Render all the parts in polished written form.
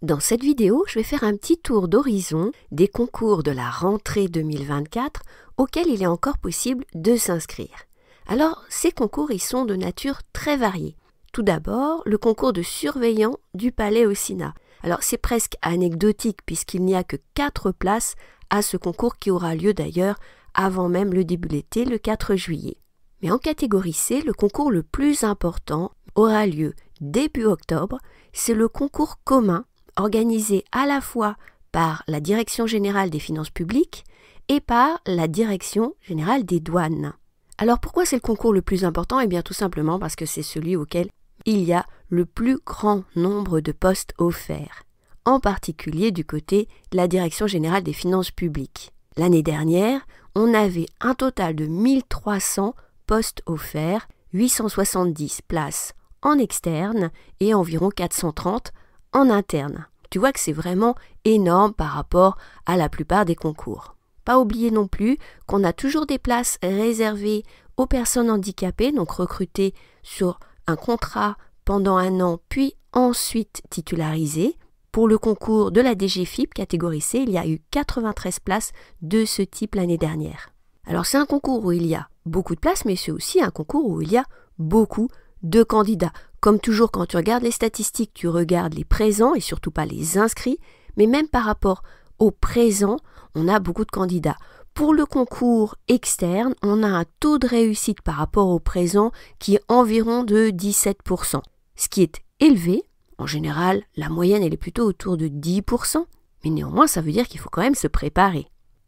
Dans cette vidéo, je vais faire un petit tour d'horizon des concours de la rentrée 2024 auxquels il est encore possible de s'inscrire. Alors, ces concours, ils sont de nature très variée. Tout d'abord, le concours de surveillant du Palais au Sénat. Alors, c'est presque anecdotique puisqu'il n'y a que 4 places à ce concours qui aura lieu d'ailleurs avant même le début de l'été, le 4 juillet. Mais en catégorie C, le concours le plus important aura lieu début octobre. C'est le concours commun organisé à la fois par la Direction générale des finances publiques et par la Direction générale des douanes. Alors pourquoi c'est le concours le plus important? Eh bien tout simplement parce que c'est celui auquel il y a le plus grand nombre de postes offerts, en particulier du côté de la Direction générale des finances publiques. L'année dernière, on avait un total de 1300 postes offerts, 870 places en externe et environ 430 en interne. Tu vois que c'est vraiment énorme par rapport à la plupart des concours. Pas oublier non plus qu'on a toujours des places réservées aux personnes handicapées, donc recrutées sur un contrat pendant 1 an, puis ensuite titularisées. Pour le concours de la DGFiP catégorie C, il y a eu 93 places de ce type l'année dernière. Alors c'est un concours où il y a beaucoup de places, mais c'est aussi un concours où il y a beaucoup de candidats. Comme toujours, quand tu regardes les statistiques, tu regardes les présents et surtout pas les inscrits, mais même par rapport aux présents, on a beaucoup de candidats. Pour le concours externe, on a un taux de réussite par rapport aux présents qui est environ de 17%, ce qui est élevé. En général, la moyenne elle est plutôt autour de 10%, mais néanmoins ça veut dire qu'il faut quand même se préparer.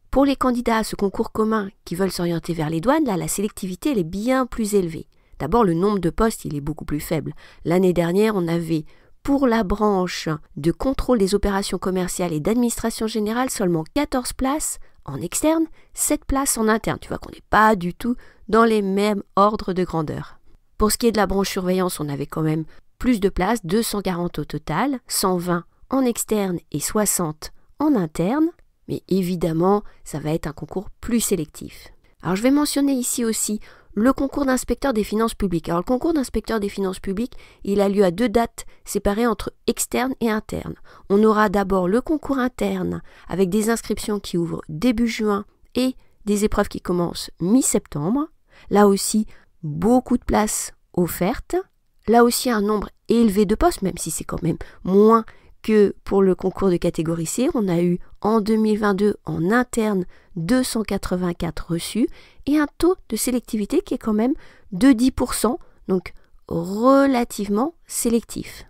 Pour les candidats à ce concours commun qui veulent s'orienter vers les douanes, là la sélectivité elle est bien plus élevée. D'abord, le nombre de postes, il est beaucoup plus faible. L'année dernière, on avait, pour la branche de contrôle des opérations commerciales et d'administration générale, seulement 14 places en externe, 7 places en interne. Tu vois qu'on n'est pas du tout dans les mêmes ordres de grandeur. Pour ce qui est de la branche surveillance, on avait quand même plus de places, 240 au total, 120 en externe et 60 en interne. Mais évidemment, ça va être un concours plus sélectif. Alors, je vais mentionner ici aussi le concours d'inspecteur des finances publiques. Alors le concours d'inspecteur des finances publiques, il a lieu à 2 dates séparées entre externe et interne. On aura d'abord le concours interne avec des inscriptions qui ouvrent début juin et des épreuves qui commencent mi-septembre. Là aussi, beaucoup de places offertes. Là aussi, un nombre élevé de postes, même si c'est quand même moins que pour le concours de catégorie C. On a eu en 2022 en interne 284 reçus et un taux de sélectivité qui est quand même de 10%, donc relativement sélectif.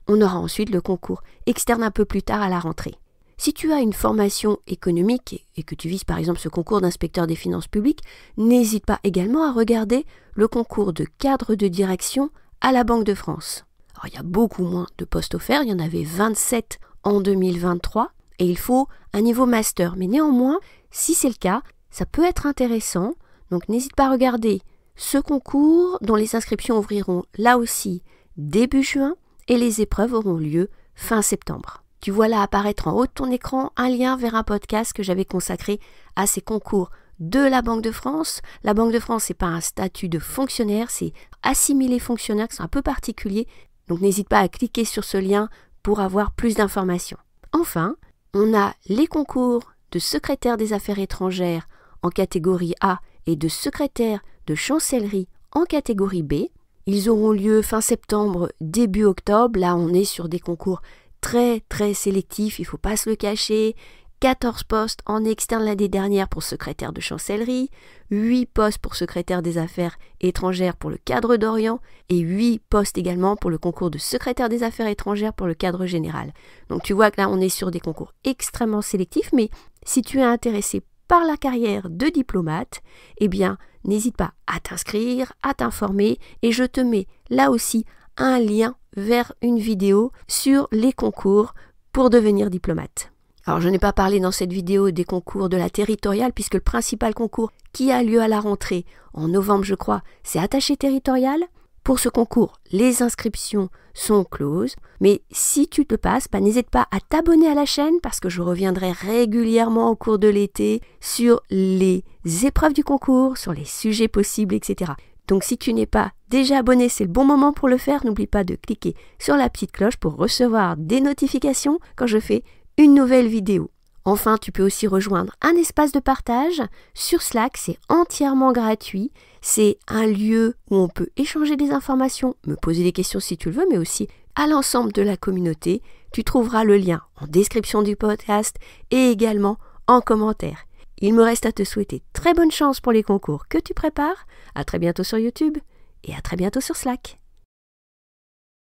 On aura ensuite le concours externe un peu plus tard à la rentrée. Si tu as une formation économique et que tu vises par exemple ce concours d'inspecteur des finances publiques, n'hésite pas également à regarder le concours de cadre de direction à la Banque de France. Alors, il y a beaucoup moins de postes offerts, il y en avait 27 en 2023 et il faut un niveau master. Mais néanmoins, si c'est le cas, ça peut être intéressant. Donc n'hésite pas à regarder ce concours dont les inscriptions ouvriront là aussi début juin et les épreuves auront lieu fin septembre. Tu vois là apparaître en haut de ton écran un lien vers un podcast que j'avais consacré à ces concours de la Banque de France. La Banque de France, c'est pas un statut de fonctionnaire, c'est assimilé fonctionnaire, c'est un peu particulier. Donc n'hésite pas à cliquer sur ce lien pour avoir plus d'informations. Enfin, on a les concours de secrétaire des affaires étrangères en catégorie A et de secrétaire de chancellerie en catégorie B. Ils auront lieu fin septembre, début octobre. Là, on est sur des concours très très sélectifs, il ne faut pas se le cacher. 14 postes en externe l'année dernière pour secrétaire de chancellerie, 8 postes pour secrétaire des affaires étrangères pour le cadre d'Orient et 8 postes également pour le concours de secrétaire des affaires étrangères pour le cadre général. Donc tu vois que là on est sur des concours extrêmement sélectifs, mais si tu es intéressé par la carrière de diplomate, eh bien n'hésite pas à t'inscrire, à t'informer et je te mets là aussi un lien vers une vidéo sur les concours pour devenir diplomate. Alors je n'ai pas parlé dans cette vidéo des concours de la territoriale puisque le principal concours qui a lieu à la rentrée en novembre je crois, c'est attaché territorial. Pour ce concours, les inscriptions sont closes, mais si tu te passes, n'hésite pas à t'abonner à la chaîne parce que je reviendrai régulièrement au cours de l'été sur les épreuves du concours, sur les sujets possibles, etc. Donc si tu n'es pas déjà abonné, c'est le bon moment pour le faire. N'oublie pas de cliquer sur la petite cloche pour recevoir des notifications quand je fais une nouvelle vidéo. Enfin, tu peux aussi rejoindre un espace de partage sur Slack, c'est entièrement gratuit. C'est un lieu où on peut échanger des informations, me poser des questions si tu le veux, mais aussi à l'ensemble de la communauté. Tu trouveras le lien en description du podcast et également en commentaire. Il me reste à te souhaiter très bonne chance pour les concours que tu prépares. À très bientôt sur YouTube et à très bientôt sur Slack.